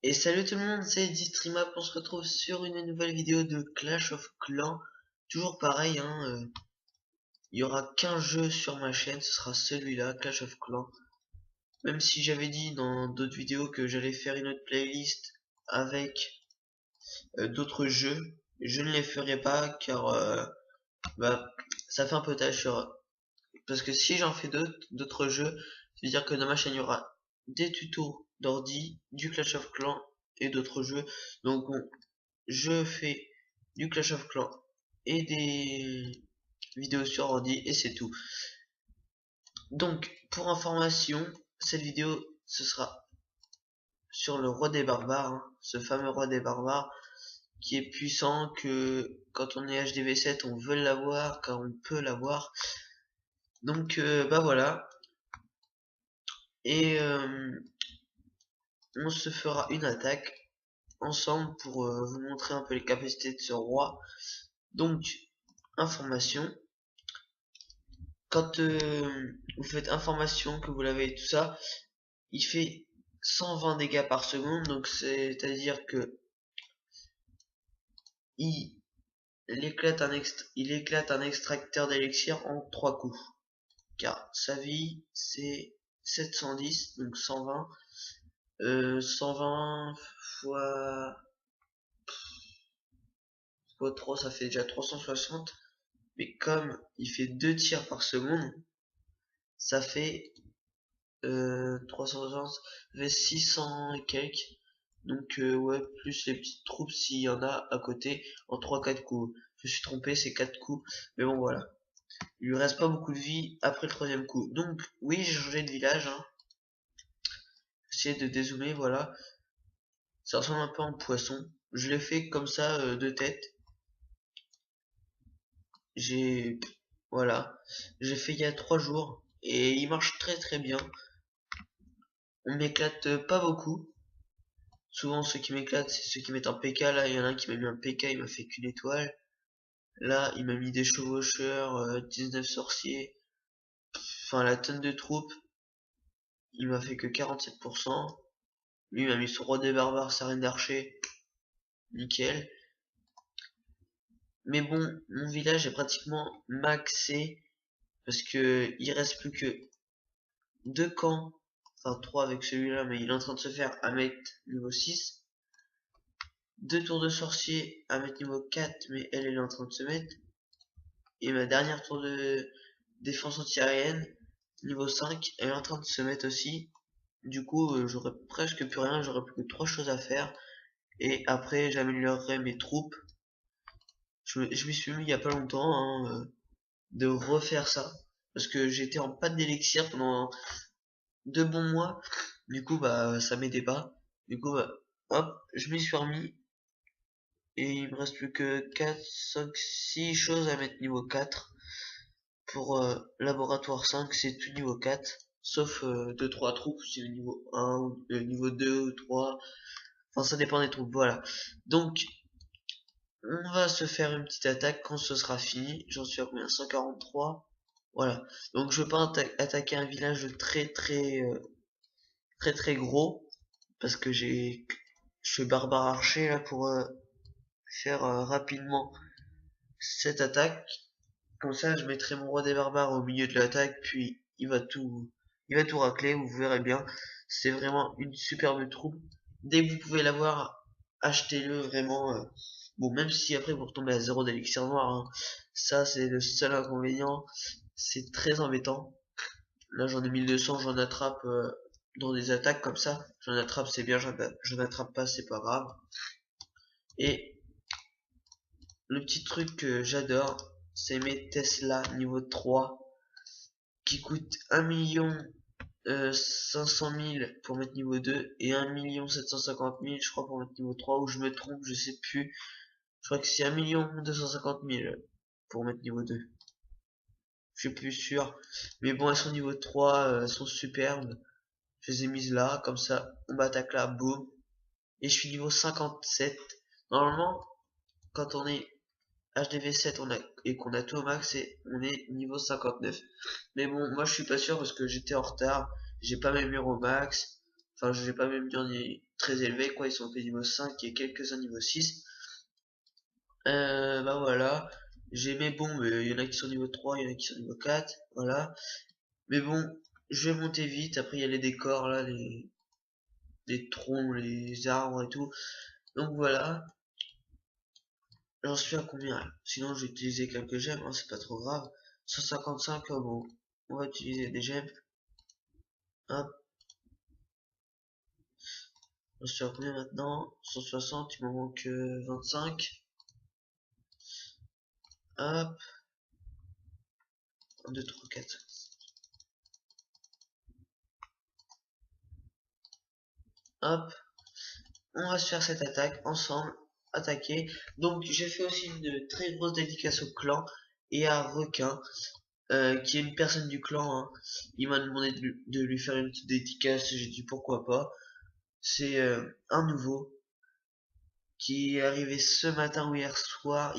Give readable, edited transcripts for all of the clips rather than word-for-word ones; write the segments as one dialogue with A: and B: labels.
A: Et salut tout le monde, c'est Distrima, on se retrouve sur une nouvelle vidéo de Clash of Clans. Toujours pareil, hein, il y aura qu'un jeu sur ma chaîne, ce sera celui-là, Clash of Clans. Même si j'avais dit dans d'autres vidéos que j'allais faire une autre playlist avec d'autres jeux, je ne les ferai pas car bah, ça fait un peu tâche parce que si j'en fais d'autres jeux, ça veut dire que dans ma chaîne il y aura des tutos d'ordi, du Clash of Clans et d'autres jeux. Donc je fais du Clash of Clans et des vidéos sur ordi et c'est tout. Donc pour information, cette vidéo ce sera sur le roi des barbares, hein, ce fameux roi des barbares qui est puissant, que quand on est HDV7 on veut l'avoir car on peut l'avoir. Donc bah voilà. Et on se fera une attaque ensemble pour vous montrer un peu les capacités de ce roi. Donc information, quand vous faites information, que vous l'avez tout ça, il fait 120 dégâts par seconde, donc c'est à dire que il, il éclate un extracteur d'élixir en 3 coups, car sa vie c'est 710, donc 120, 120 fois 3, ça fait déjà 360, mais comme il fait 2 tirs par seconde, ça fait 360, ça fait 600 et quelques. Donc ouais, plus les petites troupes s'il y en a à côté en 3-4 coups. Je me suis trompé, c'est 4 coups. Mais bon voilà. Il lui reste pas beaucoup de vie après le troisième coup. Donc oui, j'ai changé de village, hein. J'essaie de dézoomer, voilà. Ça ressemble un peu à un poisson. Je l'ai fait comme ça de tête. J'ai voilà. J'ai fait il y a 3 jours. Et il marche très très bien. On m'éclate pas beaucoup. Souvent ceux qui m'éclatent c'est ceux qui mettent un PK. Là il y en a un qui m'a mis un PK, il m'a fait qu'une étoile. Là il m'a mis des chevaucheurs, 19 sorciers. Enfin la tonne de troupes. Il m'a fait que 47%. Lui il m'a mis son roi des barbares, sa reine d'archer. Nickel. Mais bon, mon village est pratiquement maxé. Parce que il reste plus que 2 camps. Enfin 3 avec celui-là, mais il est en train de se faire à mettre niveau 6. 2 tours de sorcier à mettre niveau 4, mais elle est en train de se mettre. Et ma dernière tour de défense anti-aérienne, niveau 5, elle est en train de se mettre aussi. Du coup, j'aurais presque plus rien, j'aurais plus que 3 choses à faire. Et après, j'améliorerai mes troupes. Je m'y suis mis il y a pas longtemps, hein, de refaire ça. Parce que j'étais en panne d'élixir pendant 2 bons mois. Du coup, bah, ça m'aidait pas. Du coup, bah, hop, je m'y suis remis. Et il me reste plus que 4, 5, 6 choses à mettre niveau 4. Pour laboratoire 5, c'est tout niveau 4. Sauf 2-3 troupes, c'est le niveau 1, le niveau 2 ou 3. Enfin, ça dépend des troupes, voilà. Donc, on va se faire une petite attaque quand ce sera fini. J'en suis à combien? 143. Voilà. Donc, je veux pas attaquer un village très très gros. Parce que je suis barbare archer là pour faire rapidement cette attaque. Comme ça, je mettrai mon roi des barbares au milieu de l'attaque, puis il va tout racler, vous verrez bien. C'est vraiment une superbe troupe. Dès que vous pouvez l'avoir, achetez-le vraiment. Bon, même si après vous retombez à 0 d'élixir noir, hein, ça c'est le seul inconvénient. C'est très embêtant. Là, j'en ai 1200, j'en attrape dans des attaques comme ça. J'en attrape, c'est bien, j'en attrape pas, c'est pas grave. Et le petit truc que j'adore, c'est mes Tesla niveau 3 qui coûtent 1 500 000 pour mettre niveau 2 et 1 750 000 je crois pour mettre niveau 3, ou je me trompe, je sais plus. Je crois que c'est 1 250 000 pour mettre niveau 2. Je suis plus sûr. Mais bon, elles sont niveau 3, elles sont superbes. Je les ai mises là, comme ça, on m'attaque là, boum. Et je suis niveau 57. Normalement, quand on est HDV7 et qu'on a tout au max, on est niveau 59. Mais bon, moi je suis pas sûr parce que j'étais en retard. J'ai pas mes murs au max. Enfin, j'ai pas mes murs très élevés, quoi. Ils sont que niveau 5 et quelques-uns niveau 6. Bah voilà. J'ai mes bombes, il y en a qui sont niveau 3, il y en a qui sont niveau 4, voilà. Mais bon, je vais monter vite. Après, il y a les décors là, les troncs, les arbres et tout. Donc voilà. J'en suis à combien là? Sinon, j'ai utilisé quelques gemmes, hein, c'est pas trop grave. 155, bon, on va utiliser des gemmes. Hop, j'en suis à combien maintenant? 160, il m'en manque 25. Hop, 1, 2, 3, 4, 5. Hop, on va se faire cette attaque ensemble, attaquer. Donc j'ai fait aussi une très grosse dédicace au clan et à Requin, qui est une personne du clan, hein. Il m'a demandé de lui faire une petite dédicace, j'ai dit pourquoi pas. C'est un nouveau qui est arrivé ce matin ou hier soir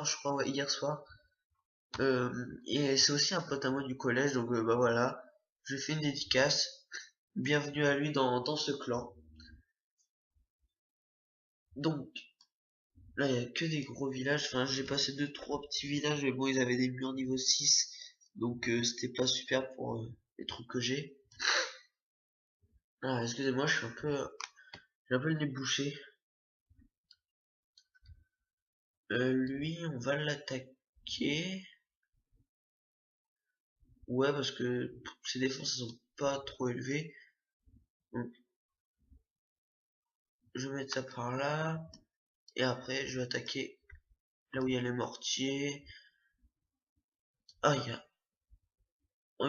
A: je crois, ouais, hier soir. Et c'est aussi un pote à moi du collège, donc bah voilà, je fais une dédicace. Bienvenue à lui dans ce clan. Donc là, il y a que des gros villages. Enfin, j'ai passé deux trois petits villages, mais bon, ils avaient des murs niveau 6. Donc, c'était pas super pour les trucs que j'ai. Ah, excusez-moi, j'ai un peu le nez bouché. Lui, on va l'attaquer. Ouais, parce que ses défenses, elles sont pas trop élevées. Donc, je vais mettre ça par là. Et après, je vais attaquer là où il y a les mortiers. Ah, oh,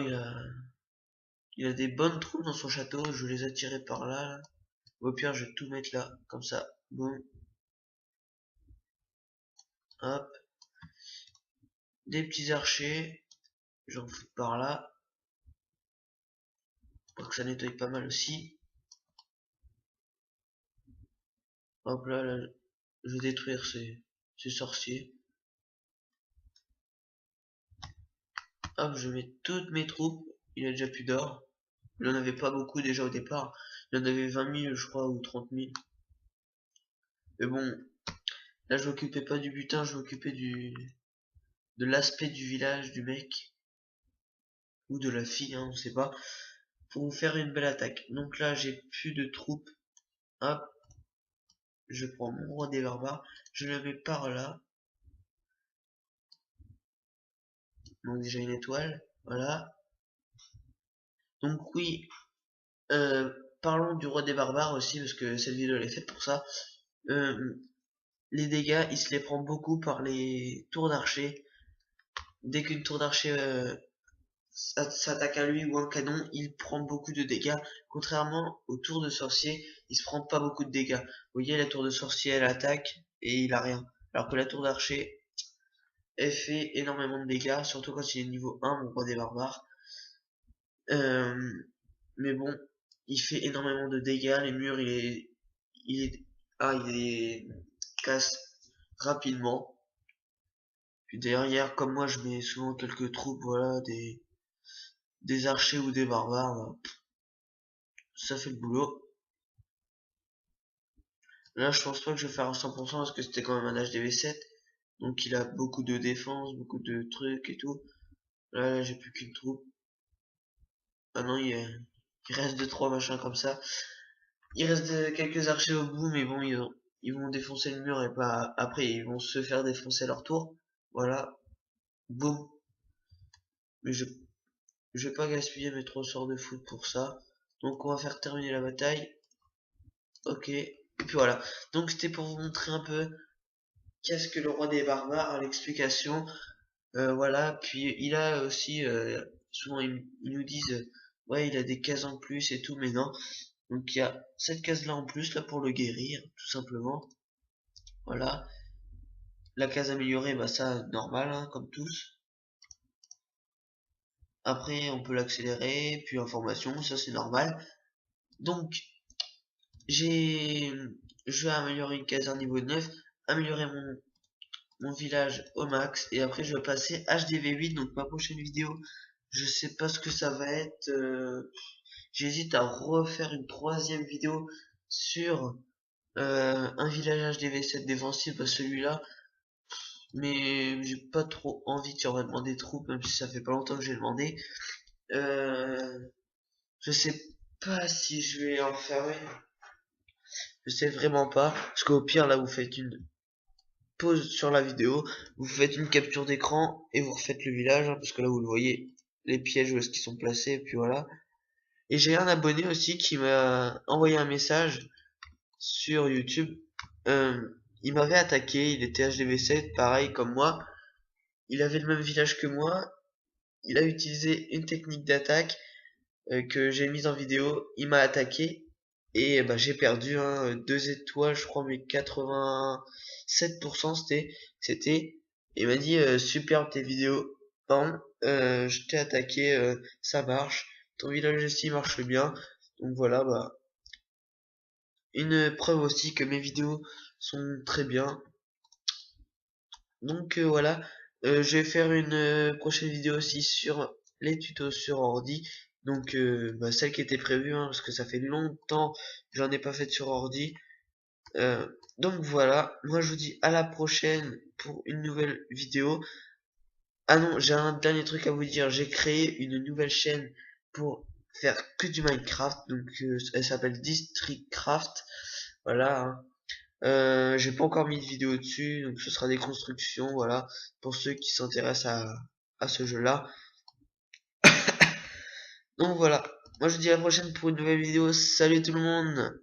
A: il a des bonnes troupes dans son château. Je vais les attirer par là. Au pire, je vais tout mettre là, comme ça. Boum, hop. Des petits archers. J'en fous par là. Pour que ça nettoie pas mal aussi. Hop là, je vais détruire ces sorciers. Hop, je mets toutes mes troupes. Il a déjà plus d'or. Il en avait pas beaucoup déjà au départ. Il en avait 20 000, je crois, ou 30 000. Mais bon, là, je m'occupais pas du butin, je m'occupais de l'aspect du village, du mec. Ou de la fille, hein, on sait pas. Pour vous faire une belle attaque. Donc là, j'ai plus de troupes. Hop, je prends mon roi des barbares. Je le mets par là. Donc déjà une étoile. Voilà. Donc oui, euh, parlons du roi des barbares aussi, parce que cette vidéo elle est faite pour ça. Euh, les dégâts, il se les prend beaucoup par les tours d'archer. Dès qu'une tour d'archer s'attaque à lui ou un canon, il prend beaucoup de dégâts. Contrairement aux tours de sorcier, il se prend pas beaucoup de dégâts. Vous voyez, la tour de sorcier, elle attaque et il a rien. Alors que la tour d'archer, elle fait énormément de dégâts, surtout quand il est niveau 1, mon roi des barbares. Euh, mais bon, il fait énormément de dégâts. Les murs, il les casse rapidement. Puis derrière, comme moi, je mets souvent quelques troupes, voilà, des archers ou des barbares, bah, ça fait le boulot. Là, je pense pas que je vais faire à 100% parce que c'était quand même un HDV7. Donc il a beaucoup de défense, beaucoup de trucs et tout. Là, j'ai plus qu'une troupe. Ah non, il reste 2-3 machins comme ça. Il reste quelques archers au bout, mais bon, ils vont défoncer le mur et pas après, ils vont se faire défoncer à leur tour. Voilà, boum. Mais je vais pas gaspiller mes 3 sorts de foot pour ça. Donc on va faire terminer la bataille. Ok. Et puis voilà. Donc c'était pour vous montrer un peu qu'est-ce que le roi des barbares, l'explication. Voilà. Puis il a aussi, souvent ils nous disent, ouais, il a des cases en plus et tout, mais non. Donc il y a cette case là en plus là pour le guérir, tout simplement. Voilà. La case améliorée, bah ça normal, hein, comme tous. Après on peut l'accélérer, puis information, ça c'est normal. Donc j'ai je vais améliorer une caserne niveau 9, améliorer mon village au max, et après je vais passer HDV8. Donc ma prochaine vidéo, je sais pas ce que ça va être. J'hésite à refaire une troisième vidéo sur un village HDV7 défensif, bah celui-là, mais j'ai pas trop envie de faire demander des troupes, même si ça fait pas longtemps que j'ai demandé. Euh, je sais pas si je vais en faire une, je sais vraiment pas, parce qu'au pire là vous faites une pause sur la vidéo, vous faites une capture d'écran et vous refaites le village, hein, parce que là vous le voyez, les pièges où est-ce qu'ils sont placés, et puis voilà. Et j'ai un abonné aussi qui m'a envoyé un message sur YouTube. Euh, il m'avait attaqué, il était HDV7, pareil comme moi. Il avait le même village que moi. Il a utilisé une technique d'attaque que j'ai mise en vidéo. Il m'a attaqué et bah, j'ai perdu hein, 2 étoiles, je crois, mais 87% c'était. Il m'a dit superbe tes vidéos. Pardon, je t'ai attaqué, ça marche. Ton village aussi marche bien. Donc voilà, bah, une preuve aussi que mes vidéos sont très bien. Donc voilà, je vais faire une prochaine vidéo aussi sur les tutos sur ordi. Donc bah, celle qui était prévue, hein, parce que ça fait longtemps que j'en ai pas fait sur ordi. Euh, donc voilà, moi je vous dis à la prochaine pour une nouvelle vidéo. Ah non, j'ai un dernier truc à vous dire. J'ai créé une nouvelle chaîne pour faire que du Minecraft. Donc elle s'appelle Districtcraft. Voilà, hein. J'ai pas encore mis de vidéo dessus, donc ce sera des constructions, voilà, pour ceux qui s'intéressent à ce jeu-là. Donc voilà, moi je vous dis à la prochaine pour une nouvelle vidéo. Salut tout le monde!